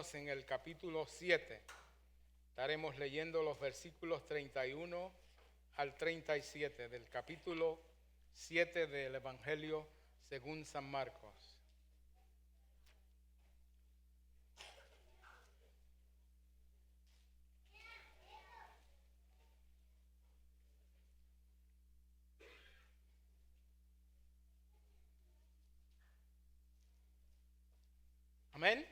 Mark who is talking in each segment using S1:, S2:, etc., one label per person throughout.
S1: Estamos en el capítulo 7. Estaremos leyendo los versículos 31 al 37 del capítulo 7 del Evangelio según San Marcos. Amén.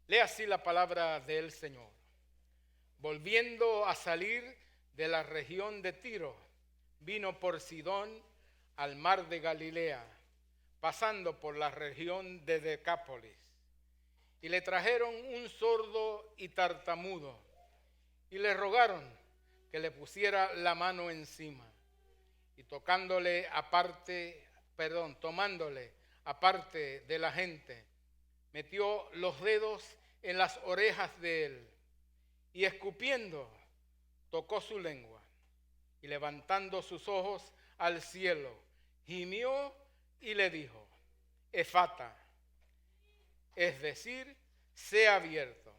S1: Lea así la palabra del Señor. Volviendo a salir de la región de Tiro, vino por Sidón al mar de Galilea, pasando por la región de Decápolis. Y le trajeron un sordo y tartamudo, y le rogaron que le pusiera la mano encima. Y tomándole aparte de la gente, metió los dedos en las orejas de él, y escupiendo, tocó su lengua, y levantando sus ojos al cielo, gimió y le dijo: Efata, es decir, sea abierto.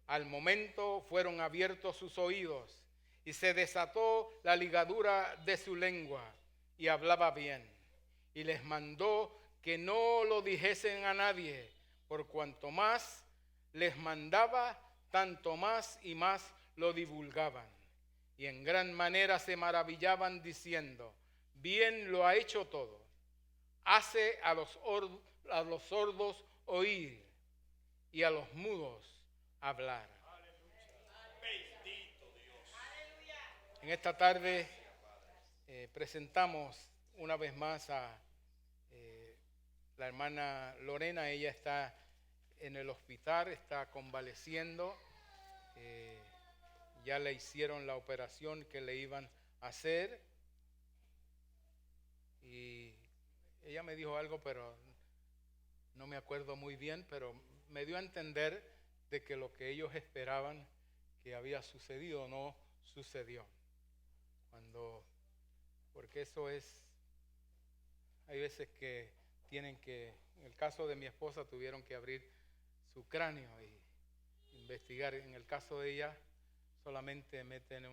S1: Al momento fueron abiertos sus oídos, y se desató la ligadura de su lengua, y hablaba bien. Y les mandó que no lo dijesen a nadie, por cuanto más les mandaba, tanto más y más lo divulgaban. Y en gran manera se maravillaban diciendo: bien lo ha hecho todo. Hace a los sordos oír y a los mudos hablar. Bendito Dios. En esta tarde presentamos una vez más a la hermana Lorena. Ella está en el hospital, está convaleciendo. Ya le hicieron la operación que le iban a hacer. Y ella me dijo algo, pero no me acuerdo muy bien, pero me dio a entender de que lo que ellos esperaban que había sucedido no sucedió. Porque eso es, hay veces que tienen que, en el caso de mi esposa tuvieron que abrir su cráneo y investigar. En el caso de ella solamente meten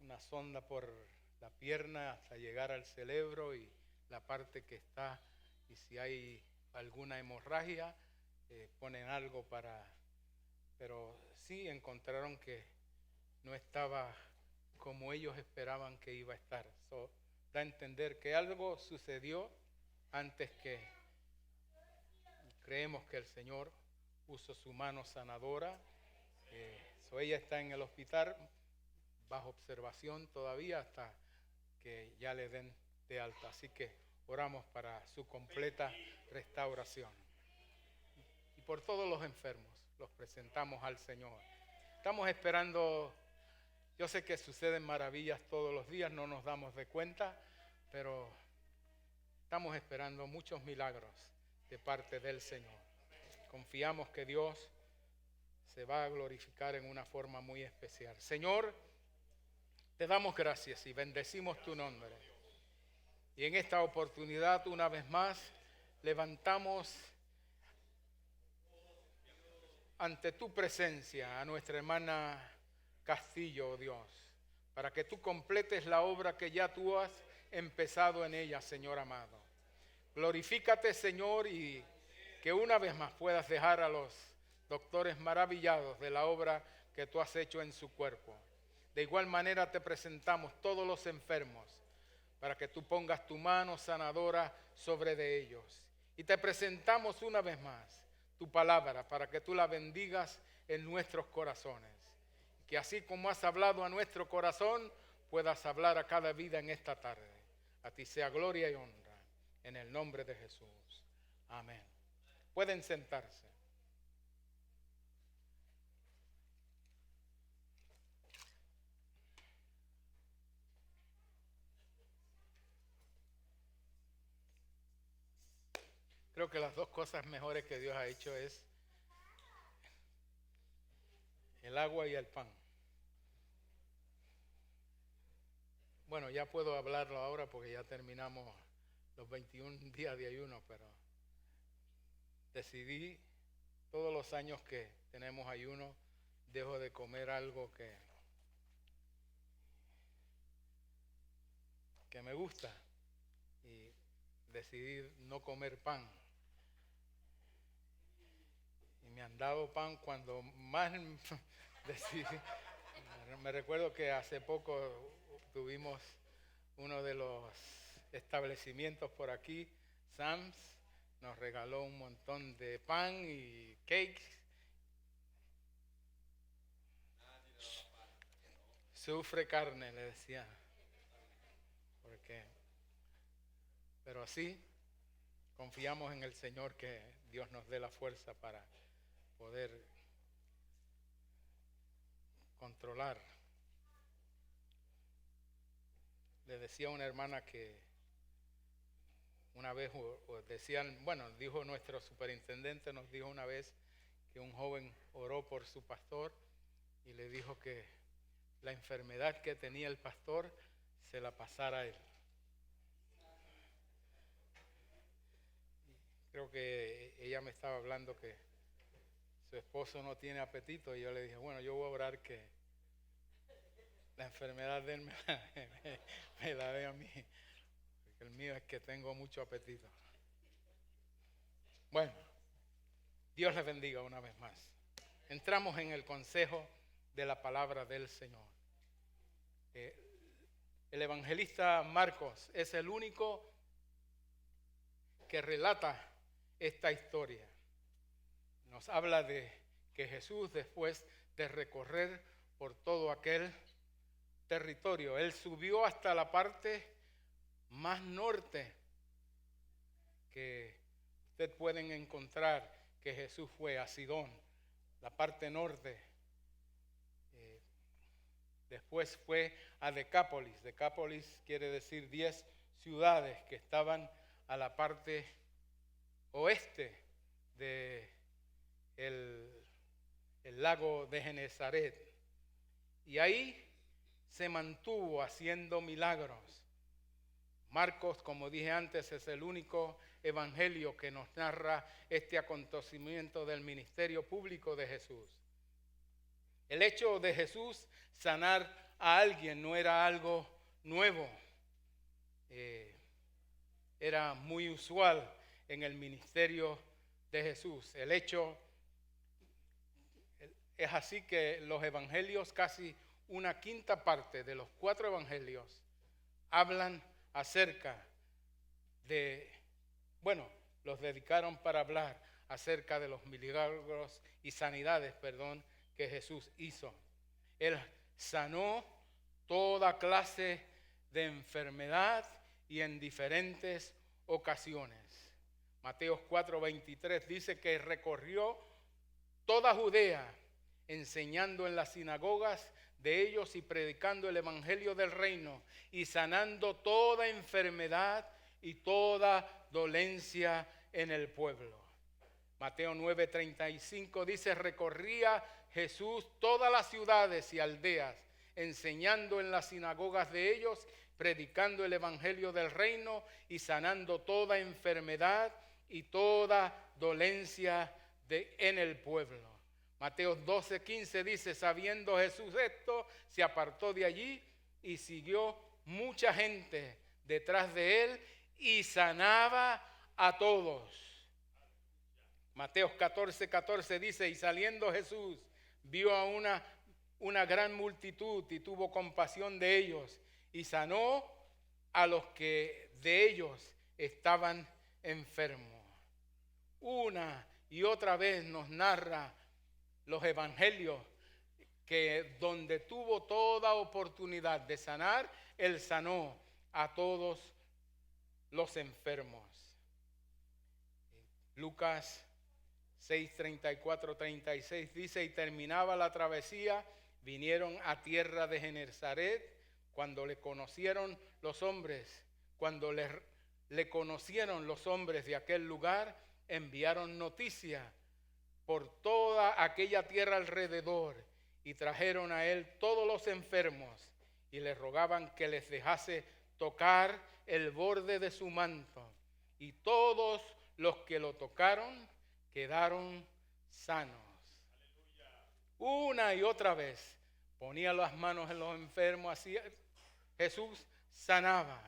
S1: una sonda por la pierna hasta llegar al cerebro y la parte que está, y si hay alguna hemorragia ponen algo pero sí encontraron que no estaba como ellos esperaban que iba a estar. Da a entender que algo sucedió antes que. Creemos que el Señor puso su mano sanadora. Ella está en el hospital bajo observación todavía hasta que ya le den de alta. Así que oramos para su completa restauración. Y por todos los enfermos los presentamos al Señor. Estamos esperando. Yo sé que suceden maravillas todos los días, no nos damos de cuenta, pero estamos esperando muchos milagros de parte del Señor. Confiamos que Dios se va a glorificar en una forma muy especial. Señor, te damos gracias y bendecimos tu nombre. Y en esta oportunidad, una vez más, levantamos ante tu presencia a nuestra hermana Castillo, oh Dios, para que tú completes la obra que ya tú has empezado en ella, Señor amado. Glorifícate, Señor, y que una vez más puedas dejar a los doctores maravillados de la obra que tú has hecho en su cuerpo. De igual manera te presentamos todos los enfermos para que tú pongas tu mano sanadora sobre de ellos. Y te presentamos una vez más tu palabra para que tú la bendigas en nuestros corazones. Que así como has hablado a nuestro corazón, puedas hablar a cada vida en esta tarde. A ti sea gloria y honra, en el nombre de Jesús. Amén. Pueden sentarse. Creo que las dos cosas mejores que Dios ha hecho es el agua y el pan. Bueno, ya puedo hablarlo ahora porque ya terminamos los 21 días de ayuno, pero decidí todos los años que tenemos ayuno, dejo de comer algo que me gusta y decidí no comer pan. Y me han dado pan cuando más decidí. Me recuerdo que hace poco tuvimos uno de los establecimientos por aquí, Sam's, nos regaló un montón de pan y cakes. Sufre carne, le decía. Pero sí, confiamos en el Señor que Dios nos dé la fuerza para poder controlar. Le decía a una hermana que una vez dijo nuestro superintendente, nos dijo una vez que un joven oró por su pastor y le dijo que la enfermedad que tenía el pastor se la pasara a él. Creo que ella me estaba hablando que su esposo no tiene apetito y yo le dije, bueno, yo voy a orar que la enfermedad de él me la dé a mí, porque el mío es que tengo mucho apetito. Bueno, Dios les bendiga una vez más. Entramos en el consejo de la palabra del Señor. El evangelista Marcos es el único que relata esta historia. Nos habla de que Jesús, después de recorrer por todo aquel territorio, él subió hasta la parte más norte que ustedes pueden encontrar que Jesús fue, a Sidón, la parte norte. Después fue a Decápolis. Decápolis quiere decir 10 ciudades que estaban a la parte oeste de el lago de Genesaret. Y ahí se mantuvo haciendo milagros. Marcos, como dije antes, es el único evangelio que nos narra este acontecimiento del ministerio público de Jesús. El hecho de Jesús sanar a alguien no era algo nuevo. Era muy usual en el ministerio de Jesús. El hecho es así que los evangelios, casi una quinta parte de los 4 evangelios, hablan acerca de, los dedicaron para hablar acerca de los milagros y sanidades, que Jesús hizo. Él sanó toda clase de enfermedad y en diferentes ocasiones. Mateo 4:23 dice que recorrió toda Judea, enseñando en las sinagogas de ellos y predicando el evangelio del reino y sanando toda enfermedad y toda dolencia en el pueblo. Mateo 9:35 dice, recorría Jesús todas las ciudades y aldeas, enseñando en las sinagogas de ellos, predicando el evangelio del reino y sanando toda enfermedad y toda dolencia en el pueblo. Mateo 12:15 dice, sabiendo Jesús esto, se apartó de allí y siguió mucha gente detrás de él y sanaba a todos. Mateo 14:14 dice, y saliendo Jesús vio a una gran multitud y tuvo compasión de ellos y sanó a los que de ellos estaban enfermos. Una y otra vez nos narra los evangelios que donde tuvo toda oportunidad de sanar, él sanó a todos los enfermos. Lucas 6:34-36 dice, y terminaba la travesía, vinieron a tierra de Genesaret, cuando le conocieron los hombres de aquel lugar, enviaron noticia por toda aquella tierra alrededor y trajeron a él todos los enfermos y le rogaban que les dejase tocar el borde de su manto. Y todos los que lo tocaron quedaron sanos. Una y otra vez ponía las manos en los enfermos, así Jesús sanaba.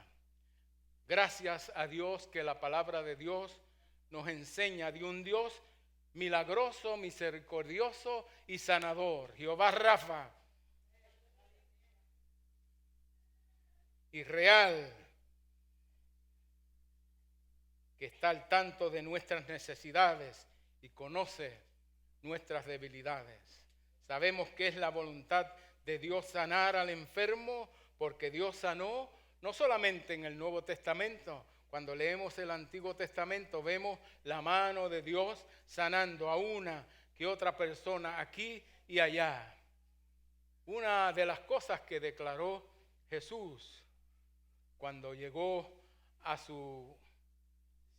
S1: Gracias a Dios que la palabra de Dios nos enseña de un Dios milagroso, misericordioso y sanador. Jehová Rafa. Y real, que está al tanto de nuestras necesidades y conoce nuestras debilidades. Sabemos que es la voluntad de Dios sanar al enfermo, porque Dios sanó no solamente en el Nuevo Testamento. Cuando leemos el Antiguo Testamento vemos la mano de Dios sanando a una que otra persona aquí y allá. Una de las cosas que declaró Jesús cuando llegó a su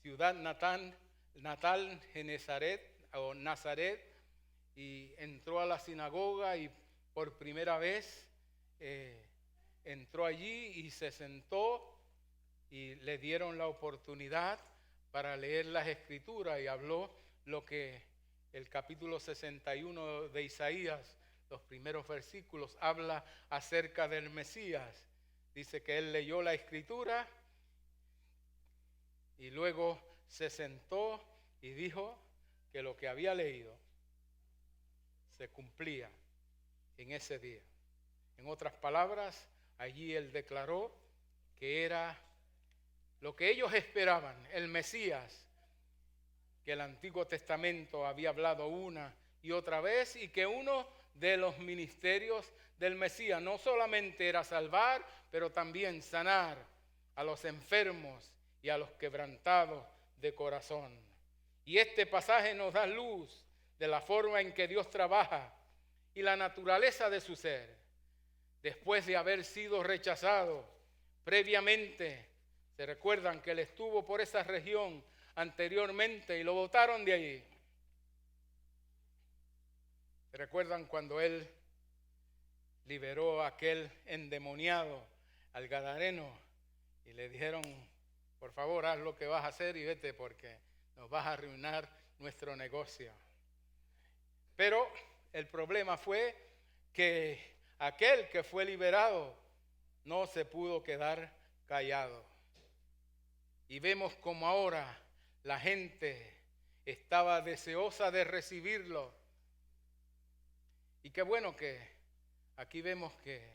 S1: ciudad natal, Nazaret, y entró a la sinagoga y por primera vez entró allí y se sentó y le dieron la oportunidad para leer las Escrituras y habló lo que el capítulo 61 de Isaías, los primeros versículos, habla acerca del Mesías. Dice que él leyó la Escritura y luego se sentó y dijo que lo que había leído se cumplía en ese día. En otras palabras, allí él declaró que era lo que ellos esperaban, el Mesías, que el Antiguo Testamento había hablado una y otra vez, y que uno de los ministerios del Mesías no solamente era salvar, pero también sanar a los enfermos y a los quebrantados de corazón. Y este pasaje nos da luz de la forma en que Dios trabaja y la naturaleza de su ser. Después de haber sido rechazado previamente, se recuerdan que él estuvo por esa región anteriormente y lo botaron de allí. ¿Se recuerdan cuando él liberó a aquel endemoniado, al gadareno, y le dijeron: por favor, haz lo que vas a hacer y vete, porque nos vas a arruinar nuestro negocio? Pero el problema fue que aquel que fue liberado no se pudo quedar callado. Y vemos como ahora la gente estaba deseosa de recibirlo. Y qué bueno que aquí vemos que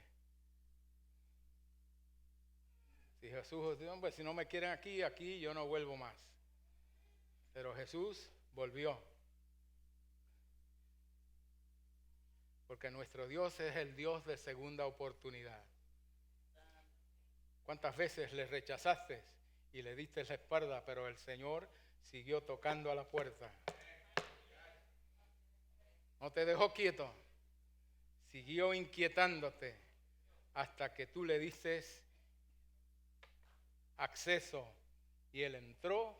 S1: si Jesús dijo: pues si no me quieren aquí yo no vuelvo más. Pero Jesús volvió. Porque nuestro Dios es el Dios de segunda oportunidad. ¿Cuántas veces le rechazaste y le diste la espalda, pero el Señor siguió tocando a la puerta? No te dejó quieto, siguió inquietándote hasta que tú le diste acceso y Él entró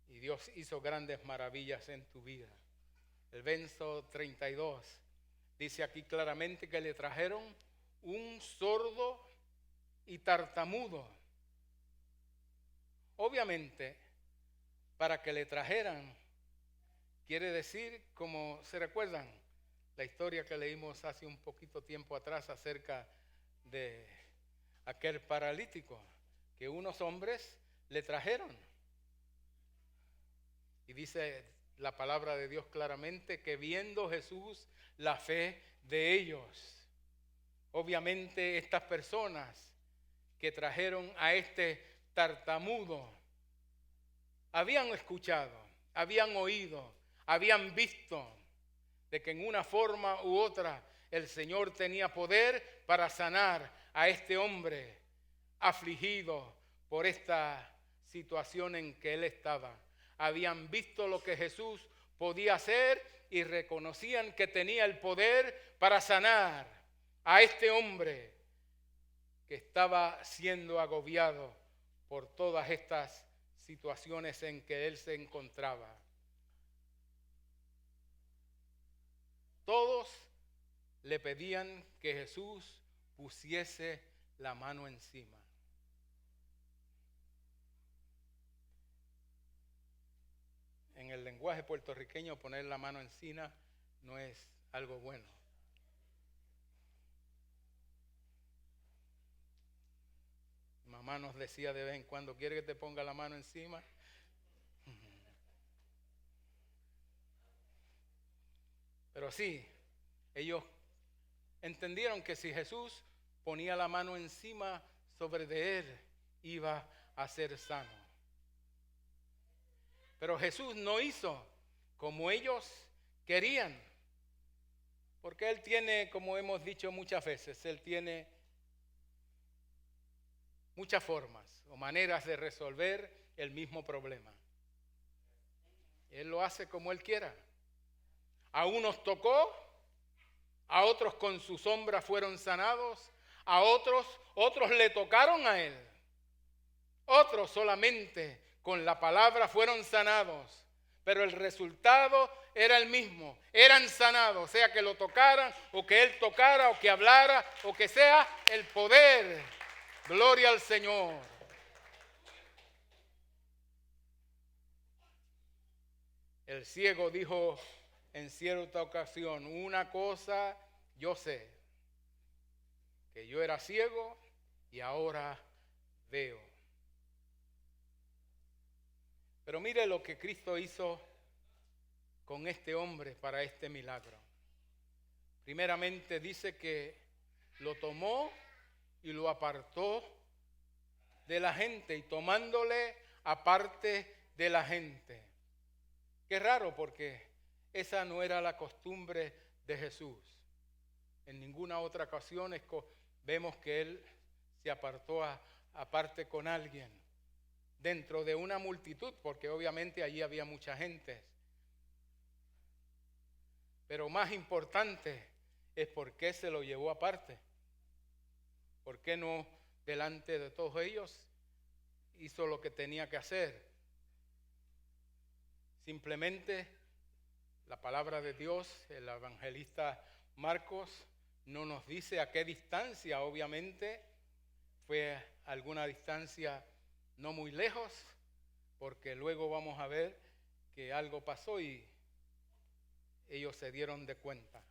S1: y Dios hizo grandes maravillas en tu vida. El verso 32 dice aquí claramente que le trajeron un sordo y tartamudo. Obviamente, para que le trajeran, quiere decir, como se recuerdan, la historia que leímos hace un poquito tiempo atrás acerca de aquel paralítico, que unos hombres le trajeron. Y dice la palabra de Dios claramente que viendo Jesús la fe de ellos, obviamente estas personas que trajeron a este tartamudo habían escuchado, habían oído, habían visto de que en una forma u otra el Señor tenía poder para sanar a este hombre afligido por esta situación en que él estaba. Habían visto lo que Jesús podía hacer y reconocían que tenía el poder para sanar a este hombre que estaba siendo agobiado por todas estas situaciones en que él se encontraba. Todos le pedían que Jesús pusiese la mano encima. en el lenguaje puertorriqueño poner la mano encima no es algo bueno. Mi mamá nos decía de vez en cuando, ¿quiere que te ponga la mano encima? Pero sí, ellos entendieron que si Jesús ponía la mano encima sobre de él, iba a ser sano. Pero Jesús no hizo como ellos querían, porque Él tiene, como hemos dicho muchas veces, Él tiene muchas formas o maneras de resolver el mismo problema. Él lo hace como Él quiera. A unos tocó, a otros con su sombra fueron sanados, a otros le tocaron a Él. Otros solamente con la palabra fueron sanados, pero el resultado era el mismo. Eran sanados, sea que lo tocaran o que Él tocara o que hablara o que sea el poder. Gloria al Señor. El ciego dijo en cierta ocasión, una cosa yo sé, que yo era ciego y ahora veo. Pero mire lo que Cristo hizo con este hombre para este milagro. Primeramente dice que lo tomó y lo apartó de la gente y tomándole aparte de la gente. Qué raro, porque esa no era la costumbre de Jesús. En ninguna otra ocasión vemos que Él se apartó aparte con alguien dentro de una multitud, porque obviamente allí había mucha gente. Pero más importante es por qué se lo llevó aparte. ¿Por qué no delante de todos ellos hizo lo que tenía que hacer? Simplemente la palabra de Dios, el evangelista Marcos no nos dice a qué distancia, obviamente fue alguna distancia no muy lejos, porque luego vamos a ver que algo pasó y ellos se dieron de cuenta.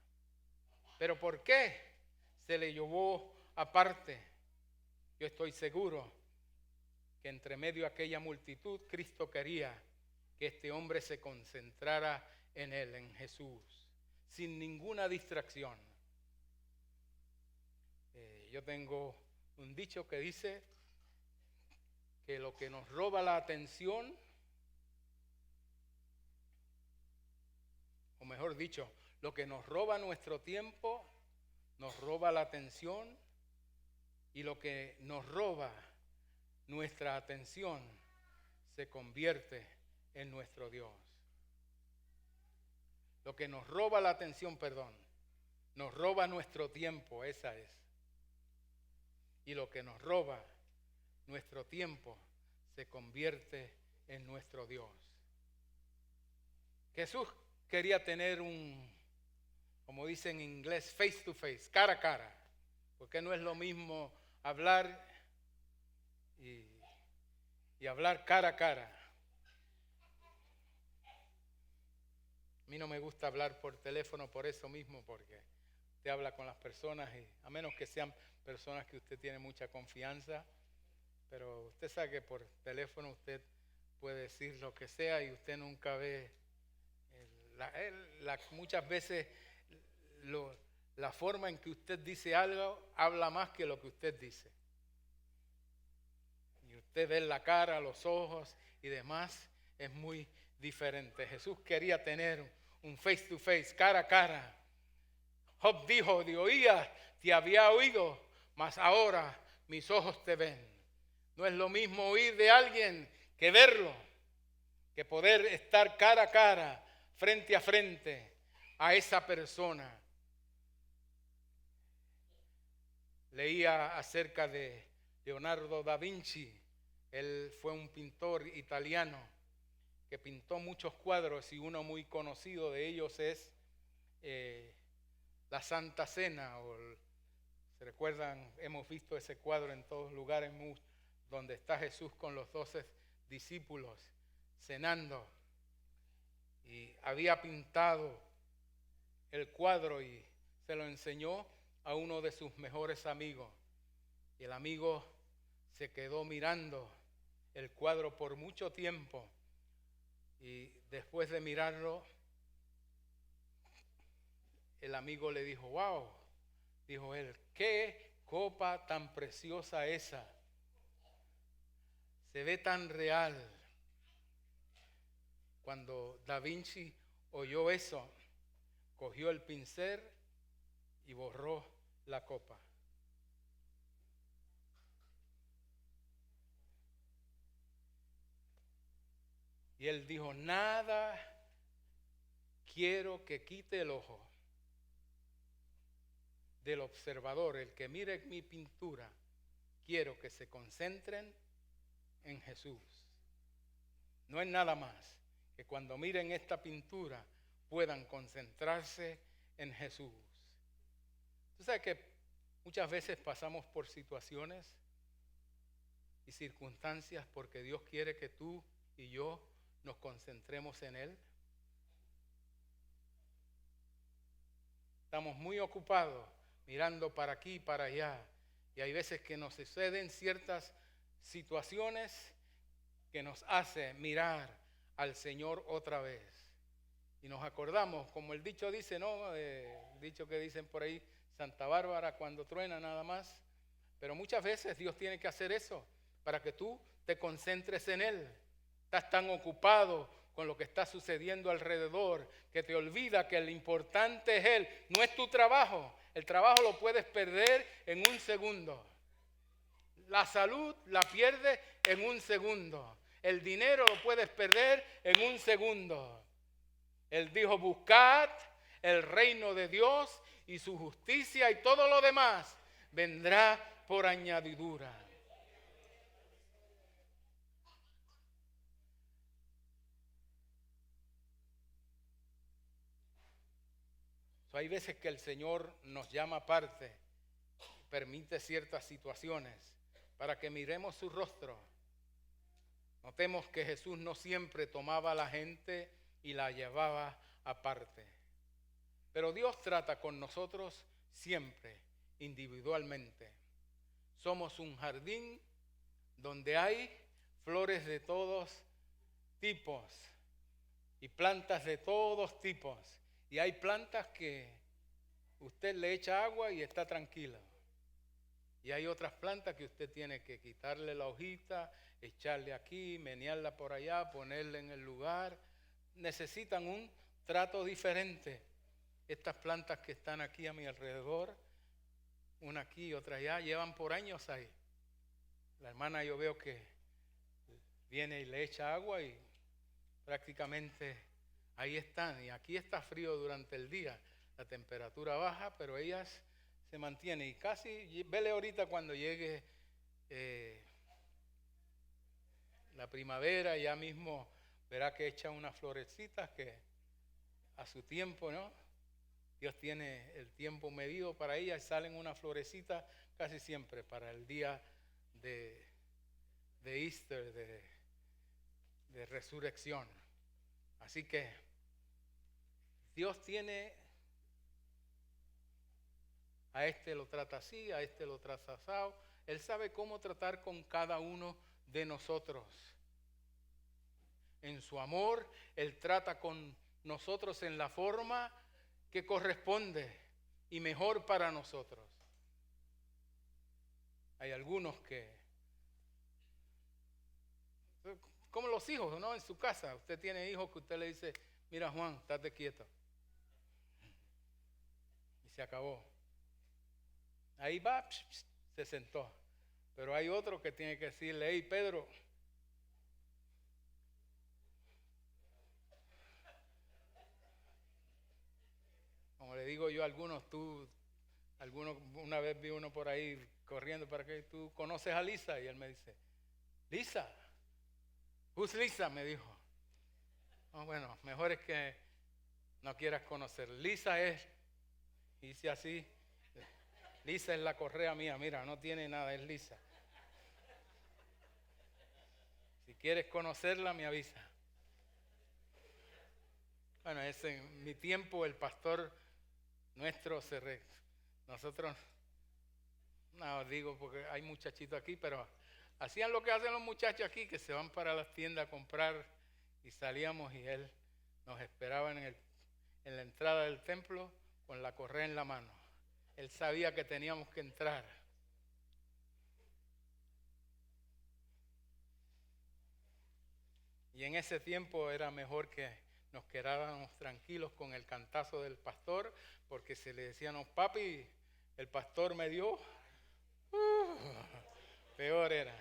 S1: Pero ¿por qué se le llevó aparte? Yo estoy seguro que entre medio de aquella multitud Cristo quería que este hombre se concentrara en Él, en Jesús, sin ninguna distracción. Yo tengo un dicho que dice que lo que nos roba la atención, o mejor dicho, lo que nos roba nuestro tiempo, nos roba la atención, y lo que nos roba nuestra atención se convierte en nuestro Dios. Lo que nos roba la atención, nos roba nuestro tiempo, esa es. Y lo que nos roba nuestro tiempo se convierte en nuestro Dios. Jesús quería tener como dicen en inglés, face to face, cara a cara, porque no es lo mismo hablar y hablar cara a cara. A mí no me gusta hablar por teléfono por eso mismo, porque usted habla con las personas y a menos que sean personas que usted tiene mucha confianza, pero usted sabe que por teléfono usted puede decir lo que sea y usted nunca ve muchas veces la forma en que usted dice algo habla más que lo que usted dice. Y usted ve la cara, los ojos y demás, es muy diferente. Jesús quería tener un face to face, cara a cara. Job dijo, de oídas te había oído, mas ahora mis ojos te ven. No es lo mismo oír de alguien que verlo, que poder estar cara a cara, frente a frente a esa persona. Leía acerca de Leonardo da Vinci. Él fue un pintor italiano que pintó muchos cuadros y uno muy conocido de ellos es la Santa Cena. ¿Se recuerdan? Hemos visto ese cuadro en todos lugares donde está Jesús con los 12 discípulos cenando. y había pintado el cuadro y se lo enseñó a uno de sus mejores amigos. Y el amigo se quedó mirando el cuadro por mucho tiempo y después de mirarlo, el amigo le dijo: wow, dijo él, qué copa tan preciosa esa, se ve tan real. Cuando Da Vinci oyó eso, cogió el pincel y borró la copa. Y él dijo: nada quiero que quite el ojo del observador, el que mire mi pintura, quiero que se concentren en Jesús. No es nada más que cuando miren esta pintura puedan concentrarse en Jesús. Tú sabes que muchas veces pasamos por situaciones y circunstancias porque Dios quiere que tú y yo nos concentremos en Él. Estamos muy ocupados mirando para aquí y para allá. Y hay veces que nos suceden ciertas situaciones que nos hace mirar al Señor otra vez. Y nos acordamos, como el dicho dice, ¿no? El dicho que dicen por ahí, Santa Bárbara cuando truena nada más. Pero muchas veces Dios tiene que hacer eso para que tú te concentres en Él. Estás tan ocupado con lo que está sucediendo alrededor que te olvida que lo importante es Él. No es tu trabajo. El trabajo lo puedes perder en un segundo. La salud la pierdes en un segundo. El dinero lo puedes perder en un segundo. Él dijo: buscad el reino de Dios y su justicia, y todo lo demás vendrá por añadidura. Hay veces que el Señor nos llama aparte, permite ciertas situaciones para que miremos su rostro. Notemos que Jesús no siempre tomaba a la gente y la llevaba aparte. Pero Dios trata con nosotros siempre, individualmente. Somos un jardín donde hay flores de todos tipos y plantas de todos tipos. Y hay plantas que usted le echa agua y está tranquila. Y hay otras plantas que usted tiene que quitarle la hojita, echarle aquí, menearla por allá, ponerla en el lugar. Necesitan un trato diferente. Estas plantas que están aquí a mi alrededor, una aquí y otra allá, llevan por años ahí. La hermana, yo veo que viene y le echa agua y prácticamente ahí están. Y aquí está frío durante el día, la temperatura baja, pero ellas se mantienen. Y casi, vele ahorita cuando llegue la primavera, ya mismo verá que echan unas florecitas que a su tiempo, ¿no? Dios tiene el tiempo medido para ellas, salen unas florecitas casi siempre para el día de Easter, de resurrección. Así que Dios tiene, a este lo trata así, a este lo trata asado. Él sabe cómo tratar con cada uno de nosotros. En su amor, Él trata con nosotros en la forma que corresponde y mejor para nosotros. Hay algunos que, como los hijos, ¿no? En su casa, usted tiene hijos que usted le dice: mira, Juan, estate quieto. Y se acabó. Ahí va, se sentó. Pero hay otro que tiene que decirle: hey, Pedro, como le digo yo a algunos, una vez vi uno por ahí corriendo para que tú conoces a Lisa, y él me dice: Lisa, who's Lisa? Me dijo. Oh, bueno, mejor es que no quieras conocer. Lisa es, dice así, Lisa es la correa mía, mira, no tiene nada, es Lisa. Si quieres conocerla, me avisa. Bueno, en mi tiempo el pastor nuestro nosotros, no digo porque hay muchachitos aquí, pero hacían lo que hacen los muchachos aquí, que se van para las tiendas a comprar, y salíamos y él nos esperaba en la entrada del templo con la correa en la mano. Él sabía que teníamos que entrar. Y en ese tiempo era mejor que nos quedáramos tranquilos con el cantazo del pastor, porque si le decíamos, papi, el pastor me dio, peor era.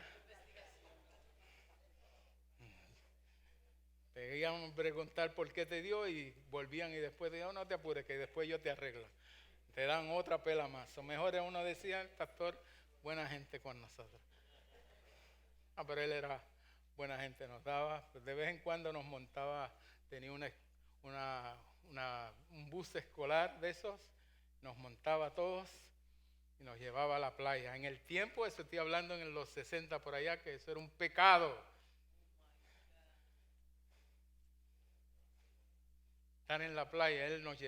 S1: Pedían preguntar por qué te dio y volvían y después decían, no te apures, que después yo te arreglo. Te dan otra pela más. O mejor uno decía, el pastor, buena gente con nosotros. Pero él era buena gente, nos daba, pues de vez en cuando nos montaba, tenía un bus escolar de esos, nos montaba a todos y nos llevaba a la playa. En el tiempo, eso estoy hablando en los 60 por allá, que eso era un pecado. Estar en la playa, él nos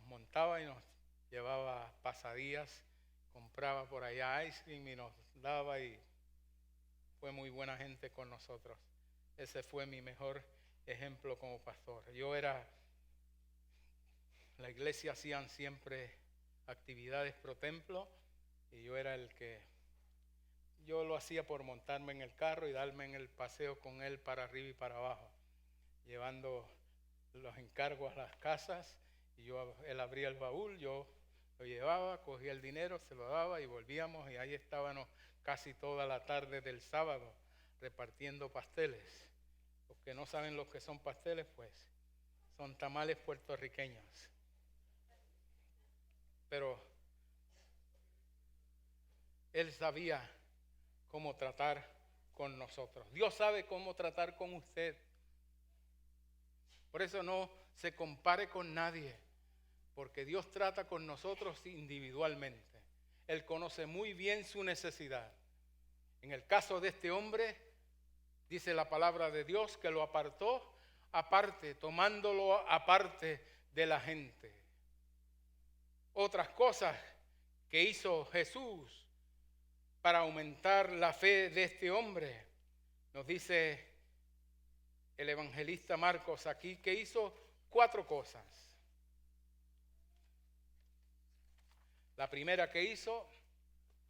S1: montaba y nos llevaba pasadías, compraba por allá ice cream y nos daba, y fue muy buena gente con nosotros. Ese fue mi mejor ejemplo como pastor. La iglesia hacían siempre actividades pro templo y yo lo hacía por montarme en el carro y darme en el paseo con él para arriba y para abajo, llevando los encargos a las casas, y él abría el baúl, yo lo llevaba, cogía el dinero, se lo daba y volvíamos, y ahí estábamos casi toda la tarde del sábado repartiendo pasteles. Los que no saben lo que son pasteles, pues son tamales puertorriqueños. Pero él sabía cómo tratar con nosotros. Dios sabe cómo tratar con usted. Por eso no se compare con nadie, porque Dios trata con nosotros individualmente. Él conoce muy bien su necesidad. En el caso de este hombre, dice la palabra de Dios que lo apartó aparte, tomándolo aparte de la gente. Otras cosas que hizo Jesús para aumentar la fe de este hombre, nos dice el evangelista Marcos aquí, que hizo 4 cosas. La primera que hizo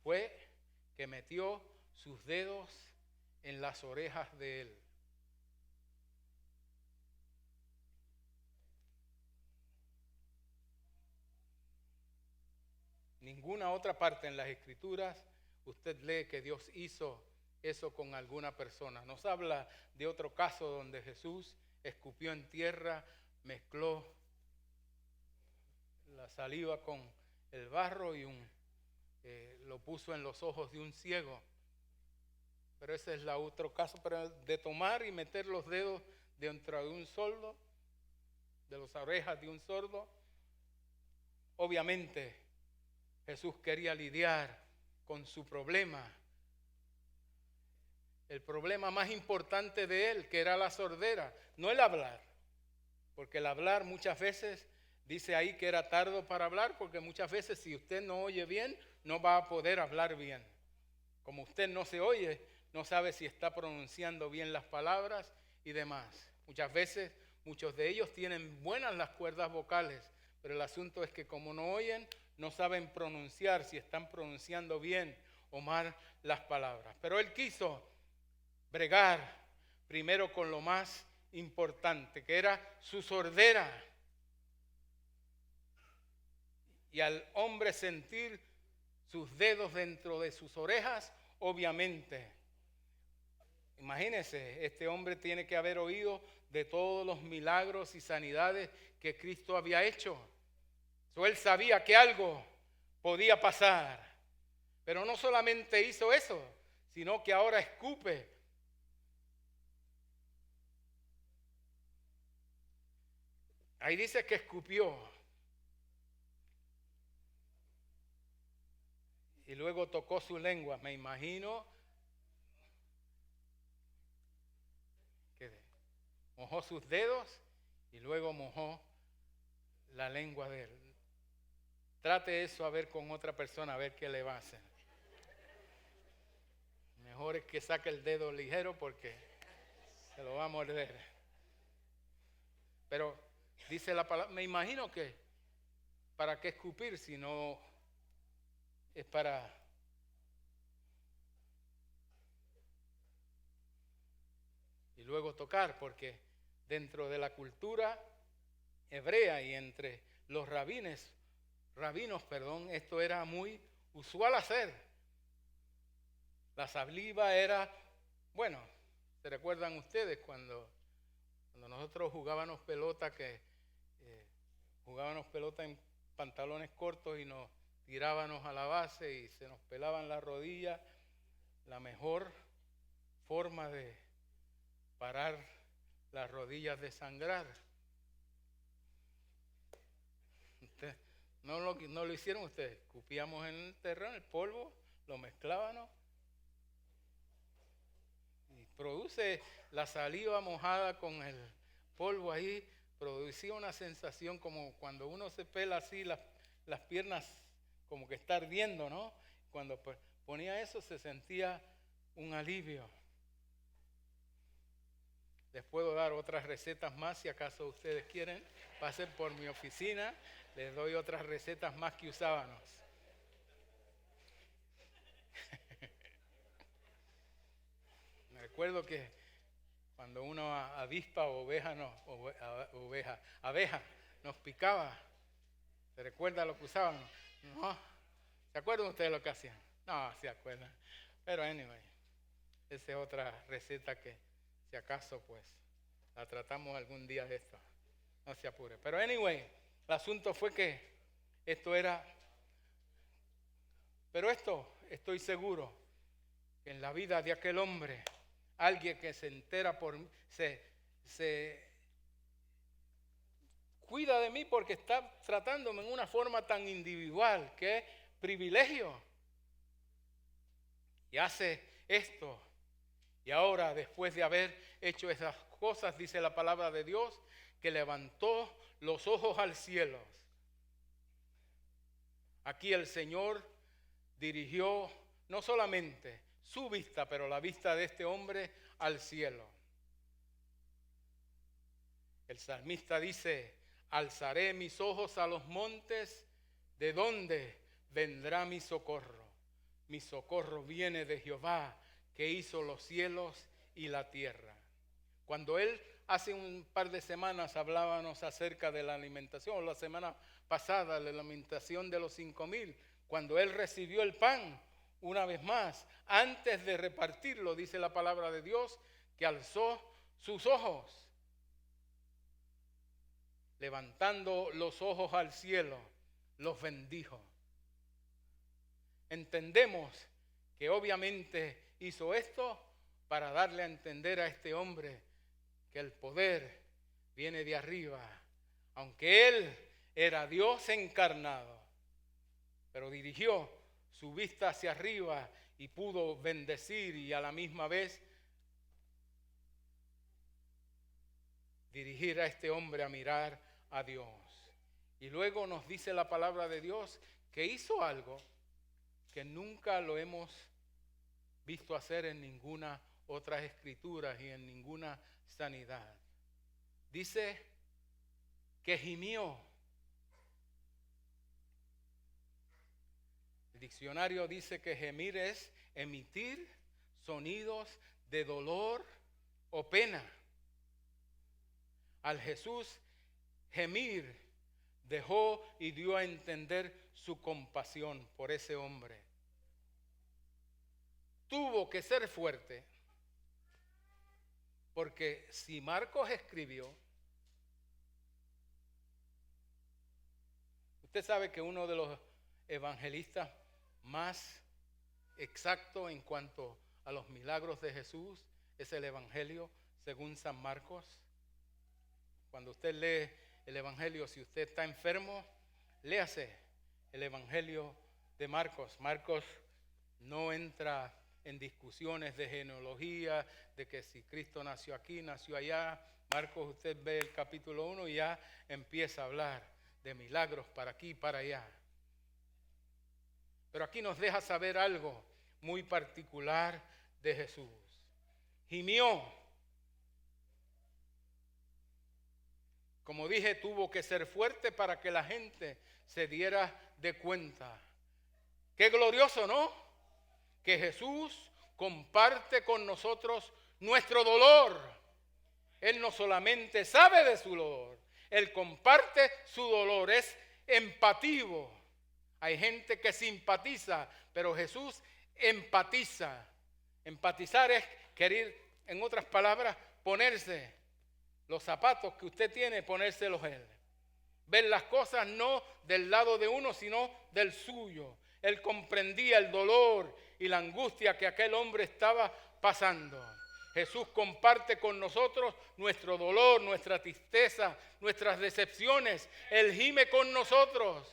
S1: fue que metió sus dedos en las orejas de él. Ninguna otra parte en las Escrituras usted lee que Dios hizo eso con alguna persona. Nos habla de otro caso donde Jesús escupió en tierra, mezcló la saliva con el barro y lo puso en los ojos de un ciego. Pero ese es el otro caso. Pero de tomar y meter los dedos dentro de un sordo, de las orejas de un sordo, obviamente Jesús quería lidiar con su problema. El problema más importante de él, que era la sordera, no el hablar. Porque el hablar muchas veces, dice ahí que era tardo para hablar, porque muchas veces si usted no oye bien, no va a poder hablar bien. Como usted no se oye, no sabe si está pronunciando bien las palabras y demás. Muchas veces, muchos de ellos tienen buenas las cuerdas vocales, pero el asunto es que como no oyen, no saben pronunciar si están pronunciando bien o mal las palabras. Pero él quiso bregar primero con lo más importante, que era su sordera. Y al hombre sentir sus dedos dentro de sus orejas, obviamente, imagínense, este hombre tiene que haber oído de todos los milagros y sanidades que Cristo había hecho. Él sabía que algo podía pasar, pero no solamente hizo eso, sino que ahora escupe. Ahí dice que escupió. Y luego tocó su lengua. Me imagino que mojó sus dedos y luego mojó la lengua de él. Trate eso a ver con otra persona, a ver qué le va a hacer. Mejor es que saque el dedo ligero porque se lo va a morder. Pero dice la palabra, me imagino que ¿para qué escupir si no es para y luego tocar? Porque dentro de la cultura hebrea y entre los rabinos, esto era muy usual hacer. La saliva era, bueno, ¿se recuerdan ustedes cuando nosotros jugábamos pelota jugábamos pelota en pantalones cortos y nos tirábamos a la base y se nos pelaban las rodillas? La mejor forma de parar las rodillas de sangrar. No lo hicieron ustedes. Escupíamos en el terreno, el polvo, lo mezclábamos y produce la saliva mojada con el polvo ahí, producía una sensación como cuando uno se pela así las piernas, como que está ardiendo, ¿no? Cuando ponía eso se sentía un alivio. Les puedo dar otras recetas más si acaso ustedes quieren. Pasen por mi oficina, les doy otras recetas más que usábamos. Me recuerdo que cuando una avispa o abeja nos picaba, ¿se recuerda lo que usábamos? No. ¿Se acuerdan ustedes lo que hacían? No, se acuerdan. Pero anyway, esa es otra receta que si acaso pues la tratamos algún día de esto. No se apure. Pero anyway, el asunto fue que esto era, pero esto estoy seguro que en la vida de aquel hombre, alguien que se entera se cuida de mí porque está tratándome en una forma tan individual, que es privilegio. Y hace esto. Y ahora, después de haber hecho esas cosas, dice la palabra de Dios, que levantó los ojos al cielo. Aquí el Señor dirigió no solamente su vista, pero la vista de este hombre al cielo. El salmista dice, alzaré mis ojos a los montes, ¿de dónde vendrá mi socorro? Mi socorro viene de Jehová, que hizo los cielos y la tierra. Cuando él hace un par de semanas hablábamos acerca de la alimentación, la semana pasada la alimentación de los 5,000, cuando él recibió el pan, una vez más, antes de repartirlo, dice la palabra de Dios, que alzó sus ojos, levantando los ojos al cielo, los bendijo. Entendemos que obviamente hizo esto para darle a entender a este hombre que el poder viene de arriba, aunque él era Dios encarnado, pero dirigió su vista hacia arriba y pudo bendecir y a la misma vez dirigir a este hombre a mirar a Dios. Y luego nos dice la palabra de Dios que hizo algo que nunca lo hemos visto hacer en ninguna otra escritura y en ninguna sanidad. Dice que gimió. El diccionario dice que gemir es emitir sonidos de dolor o pena. Al Jesús gemir, dejó y dio a entender su compasión por ese hombre. Tuvo que ser fuerte, porque si Marcos escribió, usted sabe que uno de los evangelistas más exactos en cuanto a los milagros de Jesús es el Evangelio según San Marcos. Cuando usted lee el Evangelio, si usted está enfermo, léase el Evangelio de Marcos. Marcos no entra en discusiones de genealogía, de que si Cristo nació aquí, nació allá. Marcos, usted ve el capítulo 1 y ya empieza a hablar de milagros para aquí y para allá. Pero aquí nos deja saber algo muy particular de Jesús. Gimió. Como dije, tuvo que ser fuerte para que la gente se diera de cuenta. Qué glorioso, ¿no? Que Jesús comparte con nosotros nuestro dolor. Él no solamente sabe de su dolor, Él comparte su dolor, es empativo. Hay gente que simpatiza, pero Jesús empatiza. Empatizar es querer, en otras palabras, ponerse los zapatos que usted tiene, ponérselos él. Ver las cosas no del lado de uno, sino del suyo. Él comprendía el dolor y la angustia que aquel hombre estaba pasando. Jesús comparte con nosotros nuestro dolor, nuestra tristeza, nuestras decepciones. Él gime con nosotros.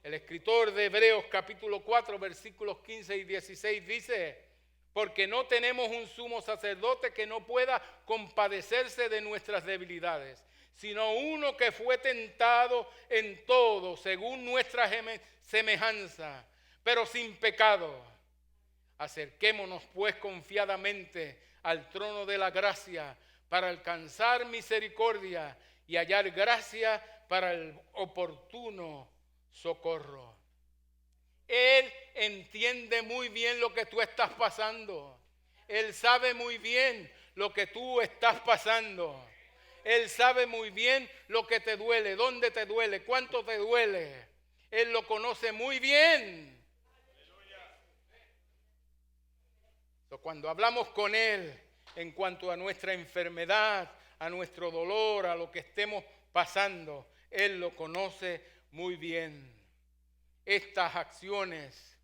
S1: El escritor de Hebreos capítulo 4 versículos 15 y 16 dice: porque no tenemos un sumo sacerdote que no pueda compadecerse de nuestras debilidades, sino uno que fue tentado en todo según nuestra semejanza, pero sin pecado. Acerquémonos pues confiadamente al trono de la gracia para alcanzar misericordia y hallar gracia para el oportuno socorro. Él entiende muy bien lo que tú estás pasando. Él sabe muy bien lo que tú estás pasando. Él sabe muy bien lo que te duele, dónde te duele, cuánto te duele. Él lo conoce muy bien. Cuando hablamos con Él en cuanto a nuestra enfermedad, a nuestro dolor, a lo que estemos pasando, Él lo conoce muy bien. Estas acciones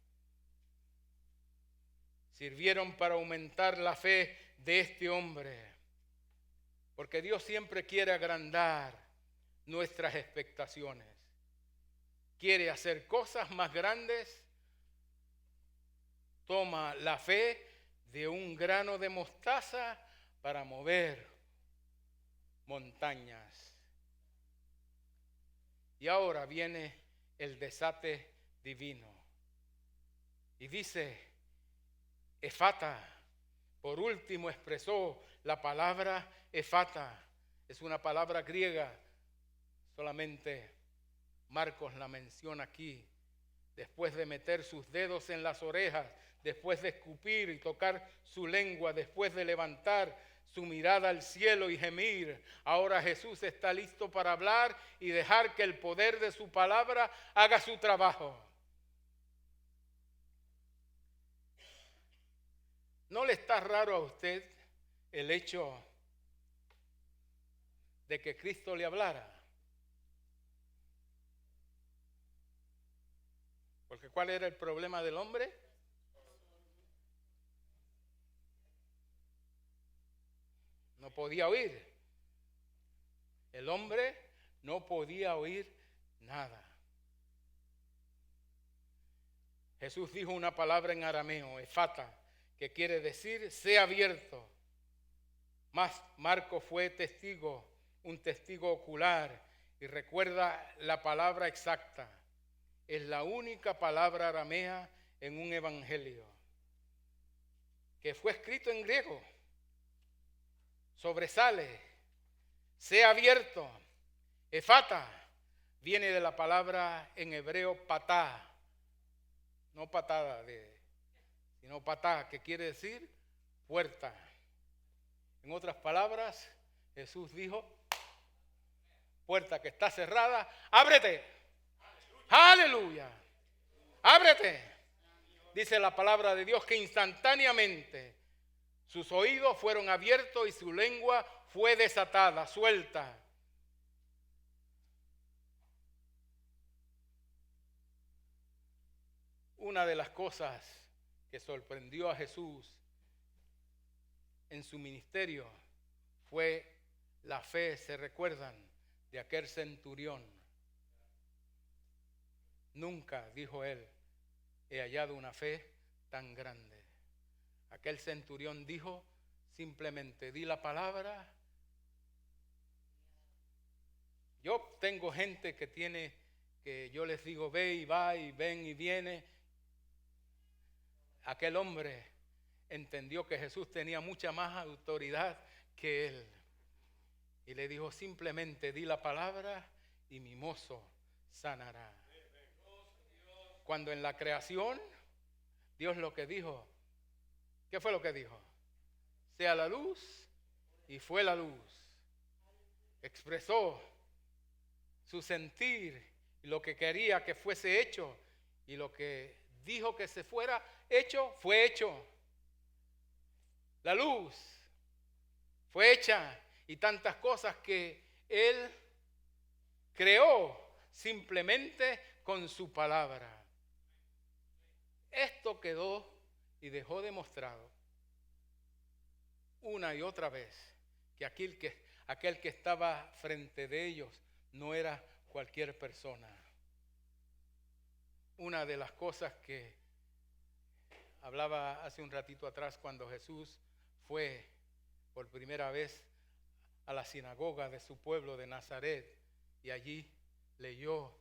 S1: sirvieron para aumentar la fe de este hombre, porque Dios siempre quiere agrandar nuestras expectaciones. Quiere hacer cosas más grandes. Toma la fe de un grano de mostaza para mover montañas. Y ahora viene el desate divino. Y dice, Efata, por último expresó la palabra Efata. Es una palabra griega, solamente Marcos la menciona aquí. Después de meter sus dedos en las orejas, después de escupir y tocar su lengua, después de levantar su mirada al cielo y gemir, ahora Jesús está listo para hablar y dejar que el poder de su palabra haga su trabajo. ¿No le está raro a usted el hecho de que Cristo le hablara? Porque ¿cuál era el problema del hombre? No podía oír. El hombre no podía oír nada. Jesús dijo una palabra en arameo, efata, que quiere decir sea abierto. Mas Marcos fue testigo, un testigo ocular, y recuerda la palabra exacta. Es la única palabra aramea en un evangelio que fue escrito en griego. Sobresale, sea abierto. Efata viene de la palabra en hebreo patá, no patada, sino patá, que quiere decir puerta. En otras palabras, Jesús dijo, puerta que está cerrada, ábrete. Aleluya. Ábrete. Dice la palabra de Dios que instantáneamente sus oídos fueron abiertos y su lengua fue desatada, suelta. Una de las cosas que sorprendió a Jesús en su ministerio fue la fe, ¿se recuerdan?, de aquel centurión. Nunca, dijo él, he hallado una fe tan grande. Aquel centurión dijo, simplemente di la palabra. Yo tengo gente que yo les digo ve y va y ven y viene. Aquel hombre entendió que Jesús tenía mucha más autoridad que él. Y le dijo simplemente di la palabra y mi mozo sanará. Cuando en la creación, Dios lo que dijo, ¿qué fue lo que dijo? Sea la luz, y fue la luz. Expresó su sentir y lo que quería que fuese hecho, y lo que dijo que se fuera hecho, fue hecho. La luz fue hecha, y tantas cosas que Él creó simplemente con su palabra. Esto quedó y dejó demostrado una y otra vez que aquel que estaba frente de ellos no era cualquier persona. Una de las cosas que hablaba hace un ratito atrás, cuando Jesús fue por primera vez a la sinagoga de su pueblo de Nazaret y allí leyó,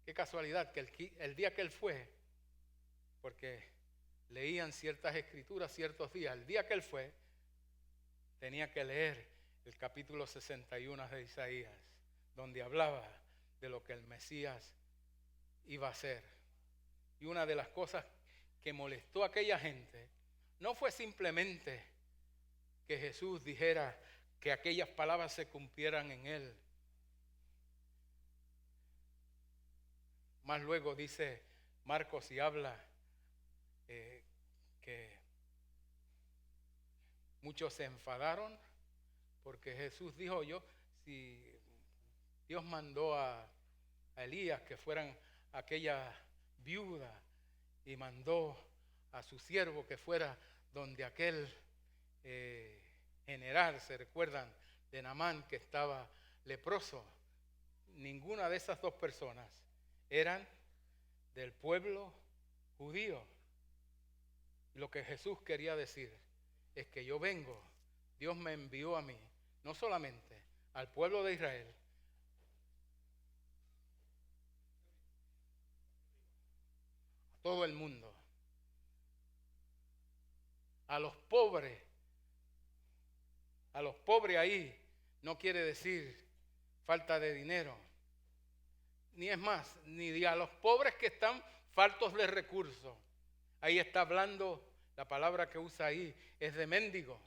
S1: qué casualidad que el día que él fue, porque leían ciertas escrituras ciertos días, el día que él fue tenía que leer el capítulo 61 de Isaías, donde hablaba de lo que el Mesías iba a hacer. Y una de las cosas que molestó a aquella gente no fue simplemente que Jesús dijera que aquellas palabras se cumplieran en él. Más luego dice Marcos y habla que muchos se enfadaron porque Jesús dijo, si Dios mandó a Elías que fueran aquella viuda y mandó a su siervo que fuera donde aquel general, se recuerdan de Naamán, que estaba leproso, ninguna de esas dos personas eran del pueblo judío. Lo que Jesús quería decir es que yo vengo, Dios me envió a mí, no solamente al pueblo de Israel, a todo el mundo, a los pobres ahí no quiere decir falta de dinero, ni es más, ni a los pobres que están faltos de recursos. Ahí está hablando, la palabra que usa ahí es de mendigo,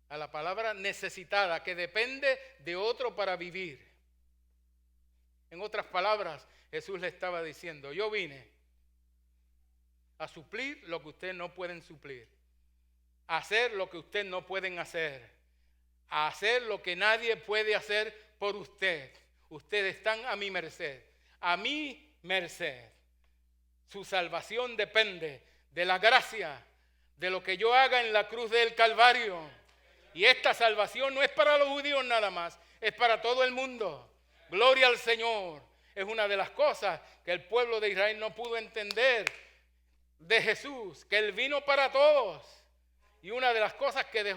S1: a la palabra necesitada, que depende de otro para vivir. En otras palabras, Jesús le estaba diciendo, yo vine a suplir lo que ustedes no pueden suplir, a hacer lo que ustedes no pueden hacer, a hacer lo que nadie puede hacer por usted. Ustedes están a mi merced, a mi merced. Su salvación depende de la gracia, de lo que yo haga en la cruz del Calvario. Y esta salvación no es para los judíos nada más, es para todo el mundo. Gloria al Señor. Es una de las cosas que el pueblo de Israel no pudo entender de Jesús, que Él vino para todos. Y una de las cosas que,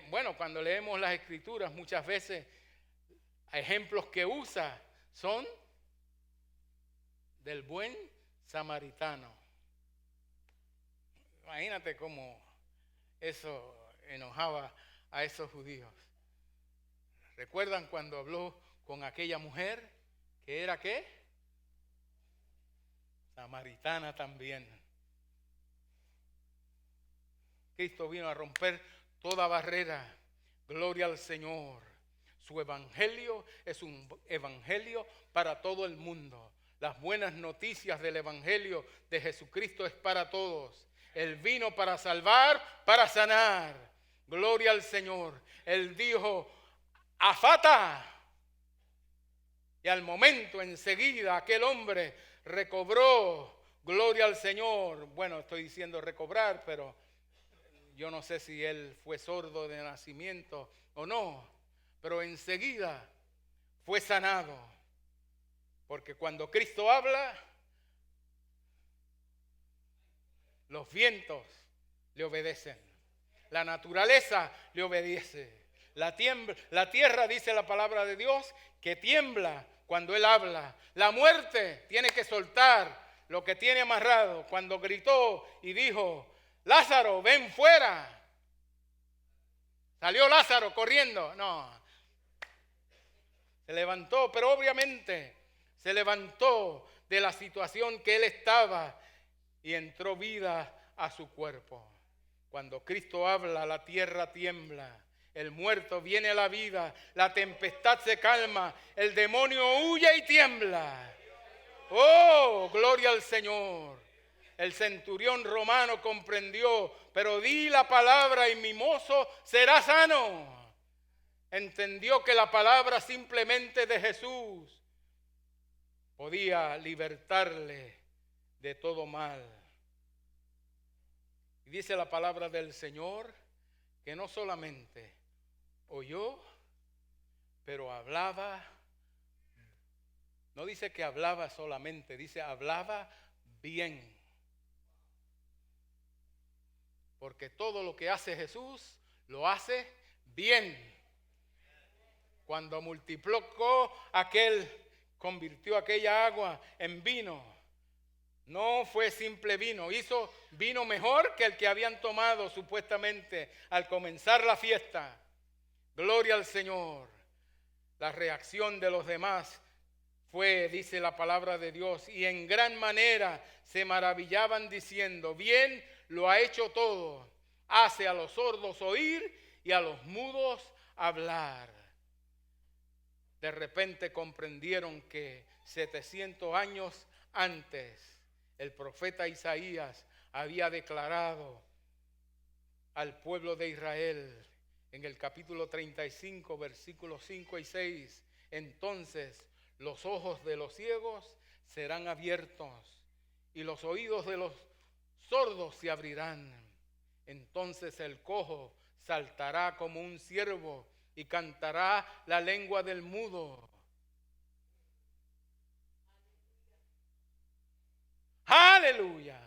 S1: cuando leemos las Escrituras, muchas veces ejemplos que usa son del buen samaritano. Imagínate cómo eso enojaba a esos judíos. ¿Recuerdan cuando habló con aquella mujer que era qué? Samaritana también. Cristo vino a romper toda barrera. Gloria al Señor. Su evangelio es un evangelio para todo el mundo. Las buenas noticias del evangelio de Jesucristo es para todos. Él vino para salvar, para sanar. Gloria al Señor. Él dijo, afata. Y al momento, enseguida, aquel hombre recobró. Gloria al Señor. Bueno, estoy diciendo recobrar, pero yo no sé si él fue sordo de nacimiento o no. Pero enseguida fue sanado. Porque cuando Cristo habla, los vientos le obedecen. La naturaleza le obedece. La tierra, dice la palabra de Dios, que tiembla cuando Él habla. La muerte tiene que soltar lo que tiene amarrado. Cuando gritó y dijo, Lázaro, ven fuera. Salió Lázaro corriendo. No. Se levantó, pero obviamente se levantó de la situación que él estaba y entró vida a su cuerpo. Cuando Cristo habla, la tierra tiembla. El muerto viene a la vida, la tempestad se calma, el demonio huye y tiembla. ¡Oh, gloria al Señor! El centurión romano comprendió, pero di la palabra y mi mozo será sano. Entendió que la palabra simplemente de Jesús podía libertarle de todo mal. Y dice la palabra del Señor que no solamente oyó, pero hablaba. No dice que hablaba solamente, dice hablaba bien. Porque todo lo que hace Jesús, lo hace bien. Cuando multiplicó convirtió aquella agua en vino. No fue simple vino, hizo vino mejor que el que habían tomado supuestamente al comenzar la fiesta. Gloria al Señor. La reacción de los demás fue, dice la palabra de Dios, y en gran manera se maravillaban diciendo, bien lo ha hecho todo, hace a los sordos oír y a los mudos hablar. De repente comprendieron que 700 años antes el profeta Isaías había declarado al pueblo de Israel en el capítulo 35, versículos 5 y 6, entonces los ojos de los ciegos serán abiertos y los oídos de los sordos se abrirán. Entonces el cojo saltará como un ciervo y cantará la lengua del mudo. Aleluya.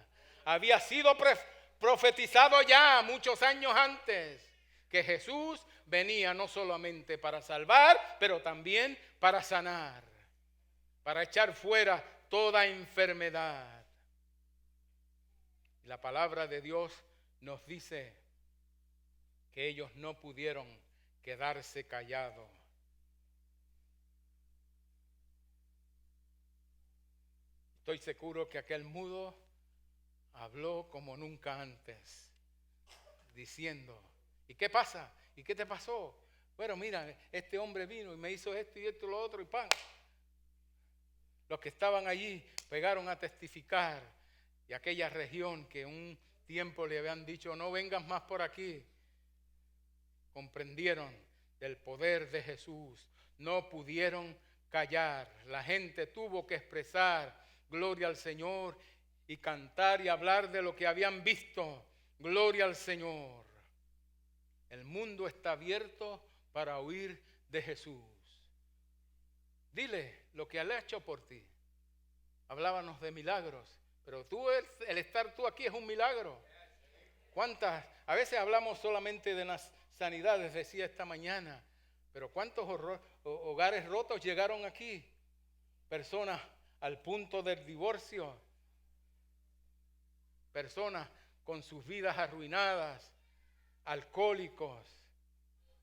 S1: Había sido profetizado ya muchos años antes que Jesús venía no solamente para salvar, pero también para sanar, para echar fuera toda enfermedad. La palabra de Dios nos dice que ellos no pudieron quedarse callados. Estoy seguro que aquel mudo habló como nunca antes, diciendo, ¿y qué pasa? ¿Y qué te pasó? Bueno, mira, este hombre vino y me hizo esto y esto y lo otro y pan. Los que estaban allí pegaron a testificar y aquella región que un tiempo le habían dicho, no vengas más por aquí, comprendieron del poder de Jesús, no pudieron callar. La gente tuvo que expresar gloria al Señor y cantar y hablar de lo que habían visto. Gloria al Señor. El mundo está abierto para oír de Jesús. Dile lo que Él ha hecho por ti. Hablábamos de milagros, pero el estar tú aquí es un milagro. ¿Cuántas? A veces hablamos solamente de las sanidades, decía esta mañana, pero ¿cuántos hogares rotos llegaron aquí? Personas al punto del divorcio, personas con sus vidas arruinadas, alcohólicos,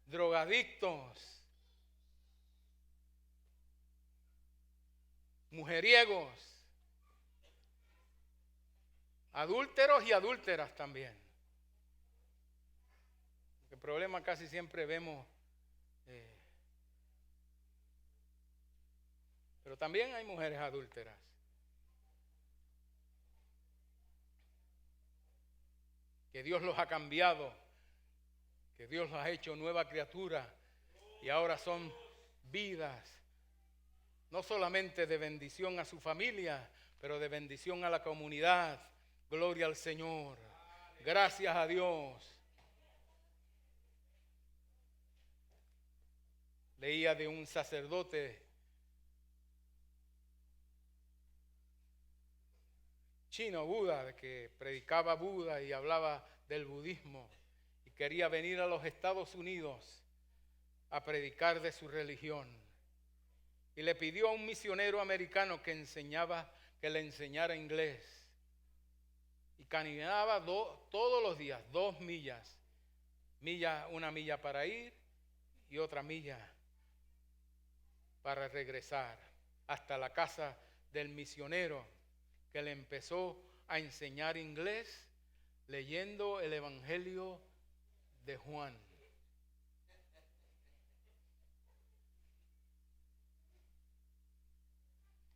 S1: drogadictos, mujeriegos, adúlteros y adúlteras también. El problema casi siempre vemos, pero también hay mujeres adúlteras. Que Dios los ha cambiado, que Dios los ha hecho nueva criatura y ahora son vidas, no solamente de bendición a su familia, pero de bendición a la comunidad. Gloria al Señor. Gracias a Dios. Leía de un sacerdote chino, Buda, que predicaba Buda y hablaba del budismo, y quería venir a los Estados Unidos a predicar de su religión. Y le pidió a un misionero americano que le enseñara inglés. Y caminaba todos los días 2 millas. Una milla para ir y otra milla para regresar hasta la casa del misionero, que le empezó a enseñar inglés leyendo el Evangelio de Juan.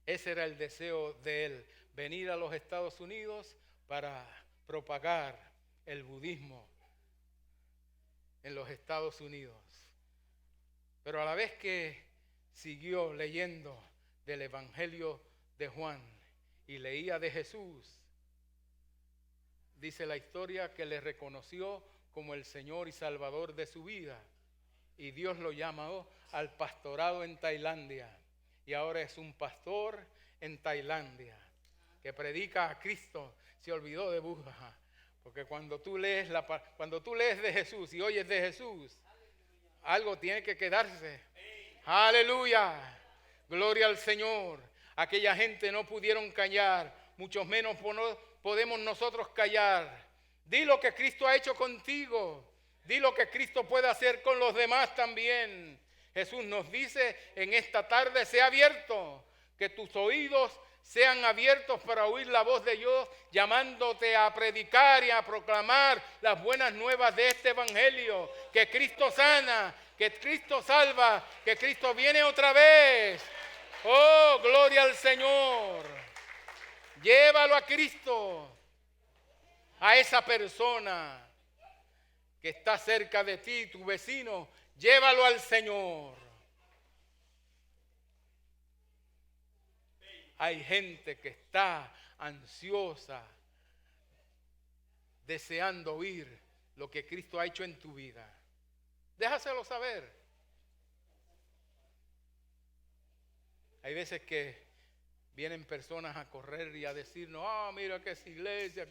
S1: Ese era el deseo de él, venir a los Estados Unidos para propagar el budismo en los Estados Unidos. Pero a la vez que siguió leyendo del Evangelio de Juan y leía de Jesús, dice la historia que le reconoció como el Señor y Salvador de su vida. Y Dios lo llamó al pastorado en Tailandia. Y ahora es un pastor en Tailandia que predica a Cristo. Se olvidó de Buda. Porque cuando tú lees de Jesús y oyes de Jesús, algo tiene que quedarse. Aleluya. Gloria al Señor. Aquella gente no pudieron callar, mucho menos podemos nosotros callar. Di lo que Cristo ha hecho contigo. Di lo que Cristo puede hacer con los demás también. Jesús nos dice en esta tarde, sea abierto, que tus oídos sean abiertos para oír la voz de Dios llamándote a predicar y a proclamar las buenas nuevas de este evangelio. Que Cristo sana, que Cristo salva, que Cristo viene otra vez. Oh, gloria al Señor. Llévalo a Cristo, a esa persona que está cerca de ti, tu vecino. Llévalo al Señor. Hay gente que está ansiosa, deseando oír lo que Cristo ha hecho en tu vida. Déjaselo saber. Hay veces que vienen personas a correr y a decirnos, mira que es iglesia,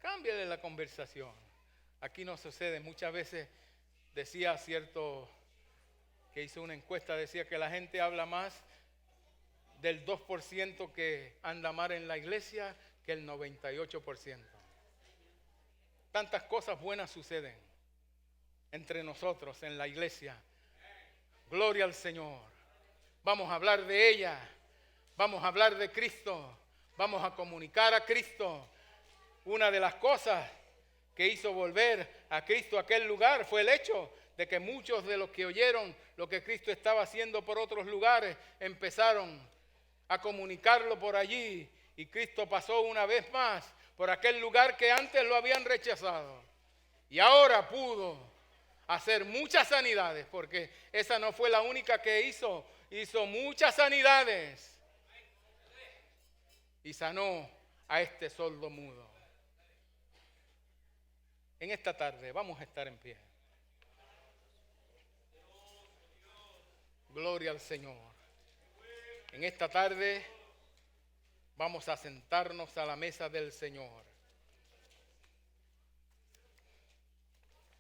S1: cámbiale la conversación. Aquí no sucede. Muchas veces decía cierto, que hizo una encuesta, decía que la gente habla más del 2% que anda mal en la iglesia que el 98%. Tantas cosas buenas suceden entre nosotros en la iglesia. Gloria al Señor. Vamos a hablar de ella. Vamos a hablar de Cristo. Vamos a comunicar a Cristo. Una de las cosas que hizo volver a Cristo a aquel lugar fue el hecho de que muchos de los que oyeron lo que Cristo estaba haciendo por otros lugares empezaron a comunicarlo por allí, y Cristo pasó una vez más por aquel lugar que antes lo habían rechazado, y ahora pudo hacer muchas sanidades, porque esa no fue la única que hizo muchas sanidades y sanó a este sordo mudo. En esta tarde vamos a estar en pie. Gloria al Señor. En esta tarde vamos a sentarnos a la mesa del Señor.